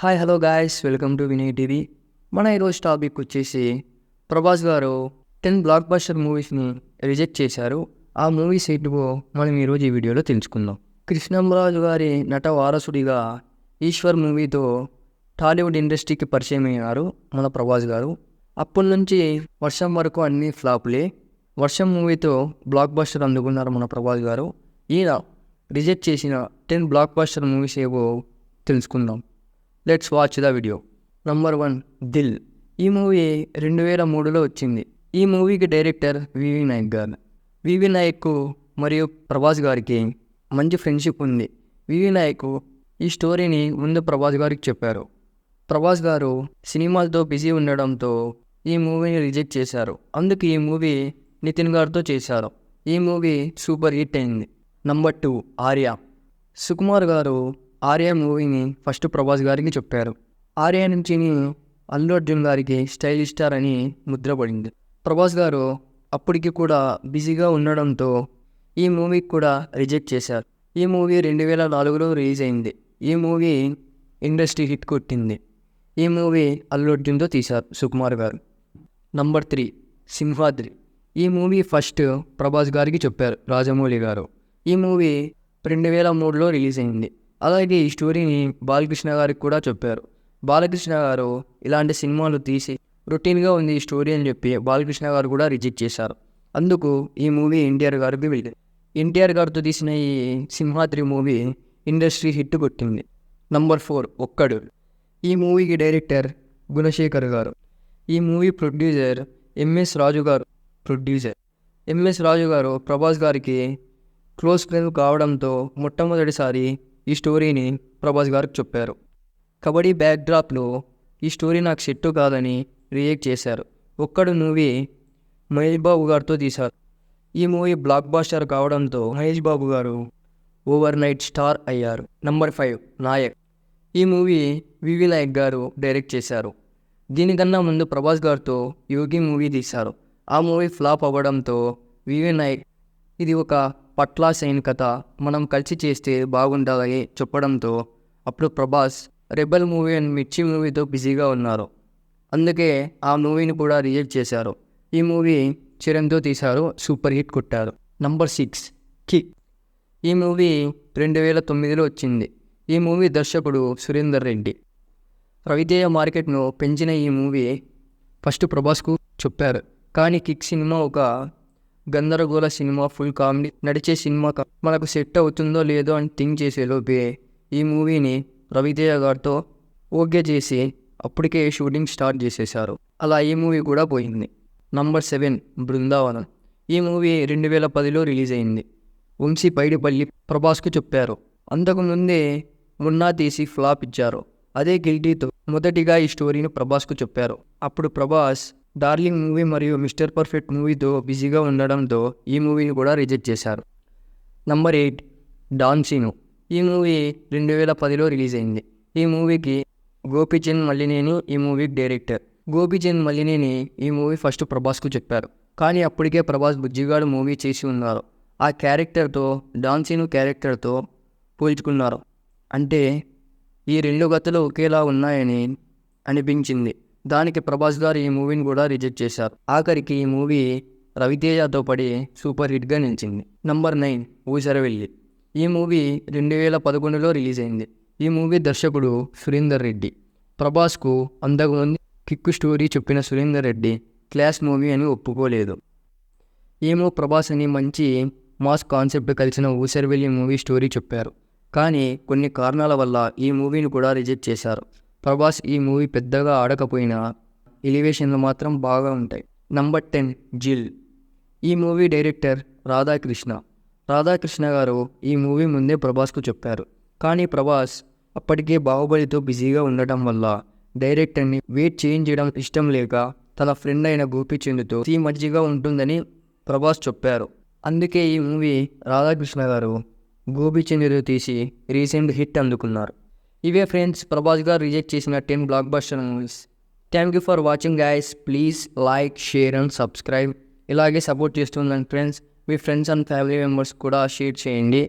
Hi hello guys, welcome to Vinay TV. మన ఈరోజు topic వచ్చేసి ప్రభాస్ గారు 10 బ్లాక్ బస్టర్ మూవీస్ని రిజెక్ట్ చేశారు. ఆ మూవీస్ ఏంటివో మనం ఈరోజు ఈ వీడియోలో తెలుసుకుందాం. కృష్ణంరాజు గారి నట వారసుడిగా ఈశ్వర్ మూవీతో టాలీవుడ్ ఇండస్ట్రీకి పరిచయం అయ్యారు మన ప్రభాస్ గారు. అప్పటి నుంచి వర్షం వరకు అన్ని ఫ్లాపులే. వర్షం మూవీతో బ్లాక్ బస్టర్ అందుకున్నారు మన ప్రభాస్ గారు. ఈయన రిజెక్ట్ చేసిన 10 బ్లాక్ బస్టర్ మూవీస్ ఏవో తెలుసుకుందాం. Let's watch the video. Number 1, Dil. ఈ మూవీ 2003లో వచ్చింది. ఈ మూవీకి డైరెక్టర్ వివి నాయక్ గారు. వివి నాయక్ మరియు ప్రభాస్ గారికి మంచి ఫ్రెండ్షిప్ ఉంది. వివి నాయక్ ఈ స్టోరీని ముందు ప్రభాస్ గారికి చెప్పారు. ప్రభాస్ గారు సినిమాలతో బిజీ ఉండడంతో ఈ మూవీని రిజెక్ట్ చేశారు. అందుకు ఈ మూవీ నితిన్ గారితో చేశారు. ఈ మూవీ సూపర్ హిట్ అయింది. నంబర్ 2, ఆర్య. సుకుమార్ గారు ఆర్య మూవీని ఫస్ట్ ప్రభాస్ గారికి చెప్పారు. ఆర్య నుంచి అల్లు అర్జున్ గారికి స్టైలిష్ స్టార్ అని ముద్రపడింది. ప్రభాస్ గారు అప్పటికి కూడా బిజీగా ఉండడంతో ఈ మూవీకి కూడా రిజెక్ట్ చేశారు. ఈ మూవీ 2004లో రిలీజ్ అయింది. ఈ మూవీ ఇండస్ట్రీ హిట్ కొట్టింది. ఈ మూవీ అల్లు అర్జున్తో తీశారు సుకుమార్ గారు. నంబర్ 3, సింహాద్రి. ఈ మూవీ ఫస్ట్ ప్రభాస్ గారికి చెప్పారు రాజమౌళి గారు. ఈ మూవీ 2003లో రిలీజ్ అయింది. అలాగే ఈ స్టోరీని బాలకృష్ణ గారికి కూడా చెప్పారు. బాలకృష్ణ గారు ఇలాంటి సినిమాలు తీసి రొటీన్గా ఉంది ఈ స్టోరీ అని చెప్పి బాలకృష్ణ గారు కూడా రిజెక్ట్ చేశారు. అందుకు ఈ మూవీ ఎన్టీఆర్ గారికి వెళ్ళింది. ఎన్టీఆర్ గారితో తీసిన ఈ సింహాద్రి మూవీ ఇండస్ట్రీ హిట్ కొట్టింది. నంబర్ 4, ఒక్కడు. ఈ మూవీకి డైరెక్టర్ గుణశేఖర్ గారు. ఈ మూవీ ప్రొడ్యూసర్ ఎంఎస్ రాజు గారు. ఎంఎస్ రాజు గారు ప్రభాస్ గారికి క్లోజ్ ఫ్రెండ్ కావడంతో మొట్టమొదటిసారి ఈ స్టోరీని ప్రభాస్ గారికి చెప్పారు. కబడ్డీ బ్యాక్డ్రాప్లో ఈ స్టోరీ నాకు సెట్టు కాదని రియాక్ట్ చేశారు. ఒక్కడు మూవీ మహేష్ బాబు గారితో తీశారు. ఈ మూవీ బ్లాక్ బాస్టర్ కావడంతో మహేష్ బాబు గారు ఓవర్ నైట్ స్టార్ అయ్యారు. నంబర్ 5, నాయక్. ఈ మూవీ వివి నాయక్ గారు డైరెక్ట్ చేశారు. దీనికన్నా ముందు ప్రభాస్ గారితో యోగి మూవీ తీశారు. ఆ మూవీ ఫ్లాప్ అవ్వడంతో వివి నాయక్ ఇది ఒక పట్లా సైన్ కథ, మనం కలిసి చేస్తే బాగుంటుందని చెప్పడంతో అప్పుడు ప్రభాస్ రెబల్ మూవీ అండ్ మిర్చి మూవీతో బిజీగా ఉన్నారు. అందుకే ఆ మూవీని కూడా రిజెక్ట్ చేశారు. ఈ మూవీ చిరంతో తీశారు, సూపర్ హిట్ కొట్టారు. Number 6, kick. ఈ మూవీ 2009లో వచ్చింది. ఈ మూవీ దర్శకుడు సురేందర్ రెడ్డి. రవితేజ మార్కెట్ను పెంచిన ఈ మూవీ ఫస్ట్ ప్రభాస్కు చెప్పారు. కానీ కిక్ సినిమా ఒక గందరగోళ సినిమా, ఫుల్ కామెడీ నడిచే సినిమా, మనకు సెట్ అవుతుందో లేదో అని థింక్ చేసేలోపే ఈ మూవీని రవితేజ గారితో ఓకే చేసి అప్పటికే షూటింగ్ స్టార్ట్ చేసేశారు. అలా ఈ మూవీ కూడా పోయింది. నంబర్ 7, బృందావనం. ఈ మూవీ 2010లో రిలీజ్ అయింది. వంశీ పైడిపల్లి ప్రభాస్కు చెప్పారు. అంతకుముందే మున్నా తీసి ఫ్లాప్ ఇచ్చారు. అదే గిల్టీతో మొదటిగా ఈ స్టోరీని ప్రభాస్కు చెప్పారు. అప్పుడు ప్రభాస్ డార్లింగ్ మూవీ మరియు మిస్టర్ పర్ఫెక్ట్ మూవీతో బిజీగా ఉండడంతో ఈ మూవీని కూడా రిజెక్ట్ చేశారు. Number 8, don Seenu. ఈ మూవీ 2010లో రిలీజ్ అయింది. ఈ మూవీకి గోపీచంద్ మల్లినేని ఈ మూవీకి డైరెక్టర్. గోపీచంద్ మల్లినేని ఈ మూవీ ఫస్ట్ ప్రభాస్కు చెప్పారు. కానీ అప్పటికే ప్రభాస్ బుజ్జిగాడు మూవీ చేసి ఉన్నారు. ఆ క్యారెక్టర్తో డాన్ సీను క్యారెక్టర్తో పోల్చుకున్నారు. అంటే ఈ 2 కథలు ఒకేలా ఉన్నాయని అనిపించింది. దానికి ప్రభాస్ గారు ఈ మూవీని కూడా రిజెక్ట్ చేశారు. ఆఖరికి ఈ మూవీ రవితేజతో పడి సూపర్ హిట్గా నిలిచింది. నంబర్ 9, ఊసరవెల్లి. ఈ మూవీ 2011లో రిలీజ్ అయింది. ఈ మూవీ దర్శకుడు సురేందర్ రెడ్డి. ప్రభాస్కు అంతకుముందు కిక్ స్టోరీ చెప్పిన సురేందర్ రెడ్డి క్లాస్ మూవీ అని ఒప్పుకోలేదు. ఏమో ప్రభాస్ అని మంచి మాస్ కాన్సెప్ట్ కలిసిన ఊసరవెల్లి మూవీ స్టోరీ చెప్పారు. కానీ కొన్ని కారణాల వల్ల ఈ మూవీని కూడా రిజెక్ట్ చేశారు. ప్రభాస్ ఈ మూవీ పెద్దగా ఆడకపోయినా ఎలివేషన్లు మాత్రం బాగా ఉంటాయి. నంబర్ 10, జిల్. ఈ మూవీ డైరెక్టర్ రాధాకృష్ణ గారు ఈ మూవీ ముందే ప్రభాస్కు చెప్పారు. కానీ ప్రభాస్ అప్పటికే బాహుబలితో బిజీగా ఉండటం వల్ల డైరెక్టర్ని వెయిట్ చేయించడం ఇష్టం లేక తన ఫ్రెండ్ అయిన గోపీచంద్తో ఈ మధ్యగా ఉంటుందని ప్రభాస్ చెప్పారు. అందుకే ఈ మూవీ రాధాకృష్ణ గారు గోపీచంద్తో తీసి రీసెంట్ హిట్ అందుకున్నారు. ఇవే ఫ్రెండ్స్ ప్రభాస్ గారు రిజెక్ట్ చేసిన 10 block buster movies. Thank you for watching guys. Please like, share and subscribe. ఇలాగే సపోర్ట్ చేస్తుందండి friends. Me friends and family members కూడా షేర్ చేయండి.